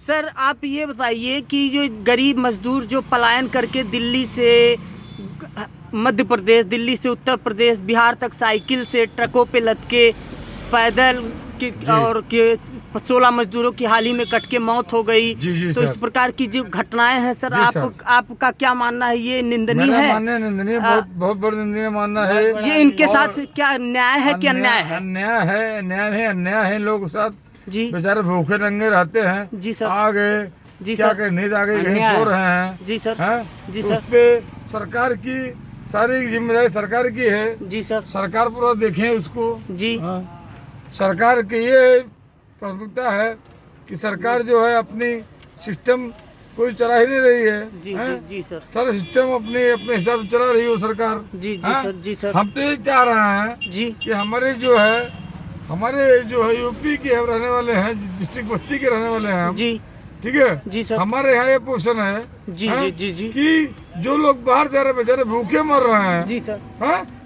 Sir आप ये बताइए कि जो गरीब मजदूर जो पलायन करके दिल्ली से मध्य प्रदेश, दिल्ली से उत्तर प्रदेश, बिहार तक साइकिल से, ट्रकों पे लद के, पैदल और 16 मजदूरों की हाल ही में कट के मौत हो गई। तो इस प्रकार की जो घटनाएं हैं सर, आपका क्या मानना है? ये निंदनीय है? निंदनीय, बहुत बड़ा निंदनीय मानना है। ये इनके साथ क्या न्याय है कि अन्याय है? अन्याय है, अन्याय है, अन्याय है। लोग साथ जी बेचारे भूखे नंगे रहते हैं। जी सर। आगे जी क्या सर। कर नहीं आगे कहीं सो रहे हैं। जी सर। जी तो सर। उस पे सरकार की सारी जिम्मेदारी सरकार की है। जी सर। सरकार पूरा देखें उसको। जी सरकार की ये प्राथमिकता है कि सरकार जो है अपनी सिस्टम कोई चला ही नहीं रही है। जी जी सर। सारा सिस्टम अपने हिसाब से चला रही है सरकार। जी सर। जी सर। हम तो ये चाह रहे हैं जी कि हमारे जो है यूपी के हम रहने वाले हैं, डिस्ट्रिक्ट बस्ती के रहने वाले हैं हम। जी ठीक है जी सर। हमारे यहाँ ये पोषण है जी जी जी जी कि जो लोग बाहर जा रहे हैं बेचारे भूखे मर रहे हैं। जी सर।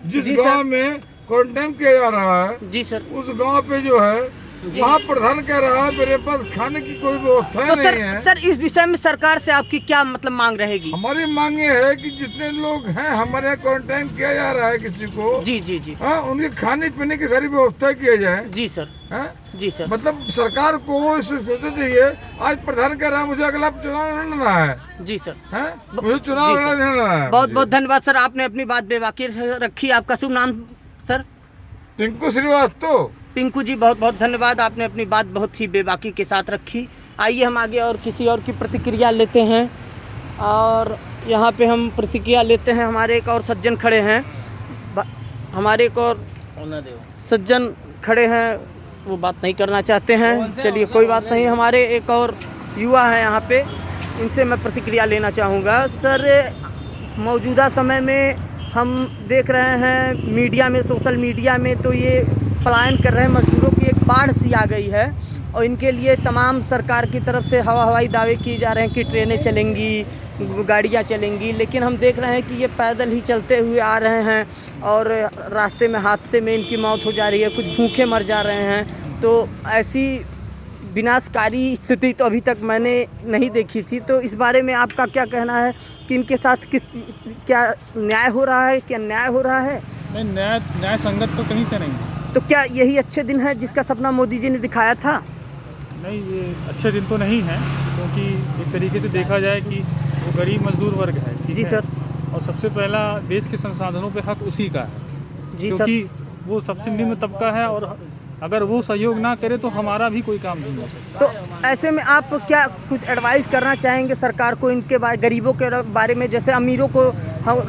जिस गांव में क्वारंटाइन किया जा रहा है, जी सर, उस गांव पे जो है वहाँ प्रधान कह रहा है मेरे पास खाने की कोई व्यवस्था तो नहीं है। सर इस विषय में सरकार से आपकी क्या मतलब मांग रहेगी? हमारी मांग ये है कि जितने लोग हैं हमारे यहाँ क्वारंटाइन किया जा रहा है किसी को, जी जी जी, उनके खाने पीने की सारी व्यवस्था की जाए। जी सर। जी सर। मतलब सरकार को सोचना चाहिए। आज प्रधान कह रहा है मुझे अगला चुनाव लड़ना है। जी सर। मुझे चुनाव लड़ना है। बहुत बहुत धन्यवाद सर, आपने अपनी बात बेबाकी रखी। आपका शुभ नाम सर? पिंकू श्रीवास्तव। पिंकू जी बहुत बहुत धन्यवाद, आपने अपनी बात बहुत ही बेबाकी के साथ रखी। आइए हम आगे और किसी और की प्रतिक्रिया लेते हैं। और यहाँ पे हम प्रतिक्रिया लेते हैं। हमारे एक और सज्जन खड़े हैं, हमारे एक और सज्जन खड़े हैं, वो बात नहीं करना चाहते हैं। चलिए कोई बात नहीं, हमारे एक और युवा हैं यहाँ पे, इनसे मैं प्रतिक्रिया लेना चाहूँगा। सर मौजूदा समय में हम देख रहे हैं मीडिया में, सोशल मीडिया में, तो ये पलायन कर रहे मजदूरों की एक बाढ़ सी आ गई है और इनके लिए तमाम सरकार की तरफ से हवाई दावे किए जा रहे हैं कि ट्रेनें चलेंगी, गाड़ियाँ चलेंगी, लेकिन हम देख रहे हैं कि ये पैदल ही चलते हुए आ रहे हैं और रास्ते में हादसे में इनकी मौत हो जा रही है, कुछ भूखे मर जा रहे हैं। तो ऐसी विनाशकारी स्थिति तो अभी तक मैंने नहीं देखी थी। तो इस बारे में आपका क्या कहना है कि इनके साथ क्या न्याय हो रहा है, क्या अन्याय हो रहा है? नहीं, न्याय संगत तो कहीं से नहीं। तो क्या यही अच्छे दिन है जिसका सपना मोदी जी ने दिखाया था? नहीं, ये अच्छे दिन तो नहीं है, क्योंकि एक तरीके से देखा जाए कि वो गरीब मजदूर वर्ग है। जी सर। और सबसे पहला देश के संसाधनों पे हक उसी का है। जी क्योंकि वो सबसे निम्न तबका है और अगर वो सहयोग ना करे तो हमारा भी कोई काम नहीं हो सकता। तो ऐसे में आप क्या कुछ एडवाइस करना चाहेंगे सरकार को इनके बारे, गरीबों के बारे में? जैसे अमीरों को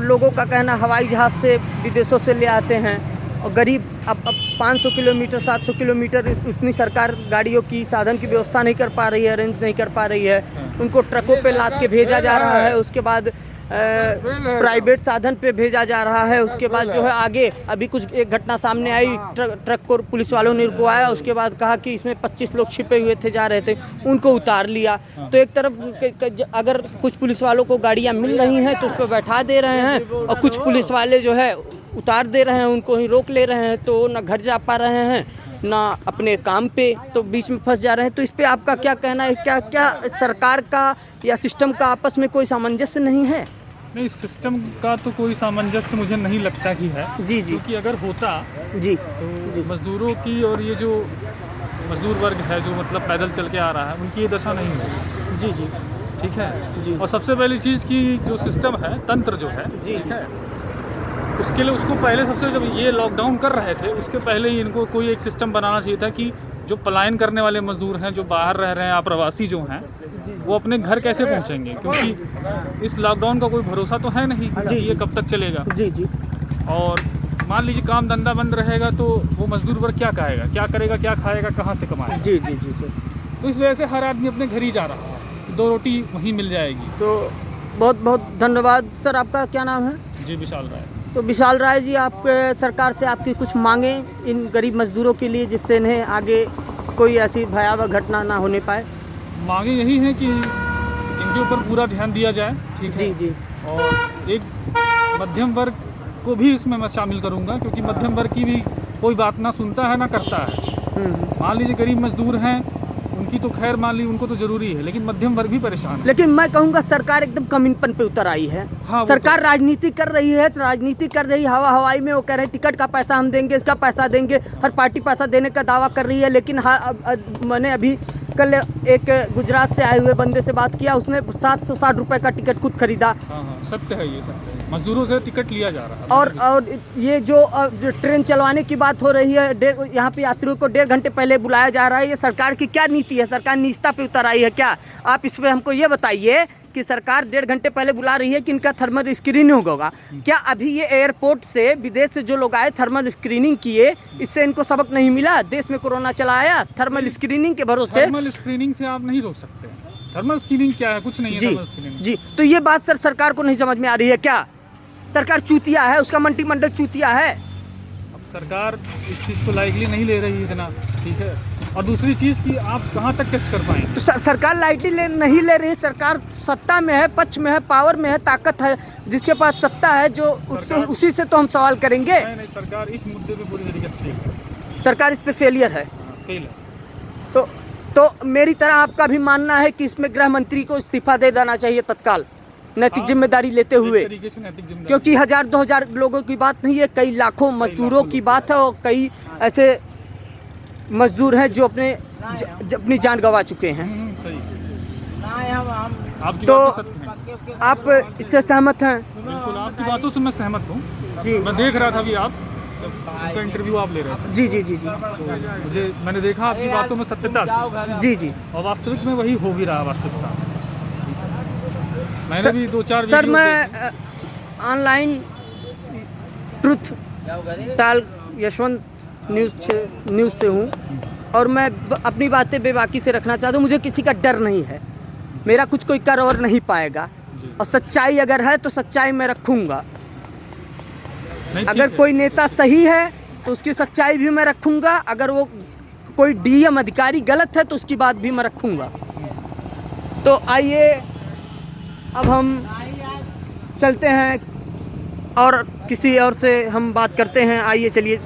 लोगों का कहना हवाई जहाज़ से विदेशों से ले आते हैं और गरीब अब 500 किलोमीटर 700 किलोमीटर उतनी सरकार गाड़ियों की साधन की व्यवस्था नहीं कर पा रही है, अरेंज नहीं कर पा रही है, उनको ट्रकों पे लाद के भेजा जा रहा है, उसके बाद प्राइवेट साधन पे भेजा जा रहा है। उसके बाद जो है आगे अभी कुछ एक घटना सामने आई, ट्रक को पुलिस वालों ने रुकवाया, उसके बाद कहा कि इसमें 25 लोग छिपे हुए थे, जा रहे थे, उनको उतार लिया। तो एक तरफ अगर कुछ पुलिस वालों को गाड़ियाँ मिल रही हैं तो उस पर बैठा दे रहे हैं और कुछ पुलिस वाले जो है उतार दे रहे हैं, उनको ही रोक ले रहे हैं, तो ना घर जा पा रहे हैं ना अपने काम पे, तो बीच में फंस जा रहे हैं। तो इस पे आपका क्या कहना है? क्या सरकार का या सिस्टम का आपस में कोई सामंजस्य नहीं है? नहीं, सिस्टम का तो कोई सामंजस्य मुझे नहीं लगता कि है। जी जी। क्योंकि अगर होता जी तो मजदूरों की और ये जो मजदूर वर्ग है जो मतलब पैदल चल के आ रहा है, उनकी ये दशा नहीं होगी। जी जी। ठीक है जी। और सबसे पहली चीज़ की जो सिस्टम है, तंत्र जो है, ठीक है, उसके लिए उसको पहले सबसे जब ये लॉकडाउन कर रहे थे उसके पहले ही इनको कोई एक सिस्टम बनाना चाहिए था कि जो पलायन करने वाले मजदूर हैं, जो बाहर रह रहे हैं, अप्रवासी जो हैं, वो अपने घर कैसे पहुंचेंगे? क्योंकि इस लॉकडाउन का कोई भरोसा तो है नहीं कि ये कब तक चलेगा। जी जी। और मान लीजिए काम धंधा बंद रहेगा तो वो मजदूर वर्ग क्या कहेगा, क्या करेगा, क्या खाएगा, कहाँ से कमाएगा? जी जी जी सर। तो इस वजह से हर आदमी अपने घर ही जा रहा है, 2 रोटी वहीं मिल जाएगी। तो बहुत बहुत धन्यवाद सर। आपका क्या नाम है? जी, विशाल राय। तो विशाल राय जी, आप सरकार से आपकी कुछ मांगें इन गरीब मजदूरों के लिए, जिससे इन्हें आगे कोई ऐसी भयावह घटना ना होने पाए? मांगे यही है कि इनके ऊपर पूरा ध्यान दिया जाए। ठीक है जी जी। और एक मध्यम वर्ग को भी इसमें मैं शामिल करूंगा, क्योंकि मध्यम वर्ग की भी कोई बात ना सुनता है ना करता है। मान लीजिए गरीब मजदूर हैं, बाकी तो खैर मान ली उनको तो जरूरी है, लेकिन मध्यम वर्ग भी परेशान है। लेकिन मैं कहूँगा सरकार एकदम कमीनपन पे उतर आई है। हाँ, वो सरकार राजनीति कर रही है, राजनीति कर रही है, हवा हवाई में वो कह रहे हैं टिकट का पैसा हम देंगे, इसका पैसा देंगे, हर पार्टी पैसा देने का दावा कर रही है। लेकिन मैंने अभी कल एक गुजरात से आए हुए बंदे से बात किया, उसने 760 रुपये का टिकट खुद खरीदा। हाँ हाँ, सत्य है, ये सत्य है। मजदूरों से टिकट लिया जा रहा है। और ये जो ट्रेन चलवाने की बात हो रही है, यहाँ पे यात्रियों को 1.5 घंटे पहले बुलाया जा रहा है, ये सरकार की क्या नीति है? सरकार निजता पे उतर आई है क्या? आप इस पर हमको ये बताइए कि सरकार 1.5 घंटे पहले बुला रही है कि इनका थर्मल स्क्रीनिंग होगा। क्या अभी ये एयरपोर्ट से विदेश से जो लोग आए थर्मल स्क्रीनिंग किए, इससे इनको सबक नहीं मिला? देश में कोरोना चला आया थर्मल स्क्रीनिंग के भरोसे। थर्मल स्क्रीनिंग से आप नहीं रोक सकते। थर्मल स्क्रीनिंग क्या है? कुछ नहीं है थर्मल स्क्रीनिंग। जी, तो ये बात सर सरकार को नहीं समझ में आ रही है क्या? सरकार चूतिया है, उसका मंत्रिमंडल चूतिया है। अब सरकार इस चीज़ को लाइटली नहीं ले रही है इतना, ठीक है। और दूसरी चीज़ कि आप कहाँ तक टेस्ट कर पाएंगे? तो सरकार लाइटली नहीं ले रही। सरकार सत्ता में है, पक्ष में है, पावर में है, ताकत है, जिसके पास सत्ता है जो उसी से तो हम सवाल करेंगे। नहीं, सरकार इस मुद्दे पे पूरी तरीके से फेल है। सरकार इस पे फेलियर है। फेल है। तो मेरी तरह आपका भी मानना है कि इसमें गृह मंत्री को इस्तीफा दे देना चाहिए तत्काल, नैतिक जिम्मेदारी लेते हुए, क्योंकि 1000-2000 लोगों की बात नहीं है, कई लाखों मजदूरों की बात है और कई ऐसे मजदूर हैं जो अपनी जान गंवा चुके हैं। आपकी तो बात सत्य है। आप इससे सहमत हैं? बिल्कुल, आपकी बातों से मैं सहमत हूँ। जी, मैं देख रहा था अभी आप उनका इंटरव्यू आप ले रहे थे। जी जी जी जी, तो मैंने देखा आपकी बातों में सत्यता थी। जी जी। और वास्तविक में वही हो भी रहा वास्तविकता। मैंने भी 2-4 सर मैं ऑनलाइन ट्रुथ टाल यशवंत न्यूज़ से हूँ और मैं अपनी बातें बेबाकी से रखना चाहता हूँ। मुझे किसी का डर नहीं है, मेरा कुछ कोई कर और नहीं पाएगा, और सच्चाई अगर है तो सच्चाई मैं रखूँगा। अगर कोई नेता सही है तो उसकी सच्चाई भी मैं रखूँगा, अगर वो कोई डीएम अधिकारी गलत है तो उसकी बात भी मैं रखूँगा। तो आइए अब हम चलते हैं और किसी और से हम बात करते हैं। आइए चलिए।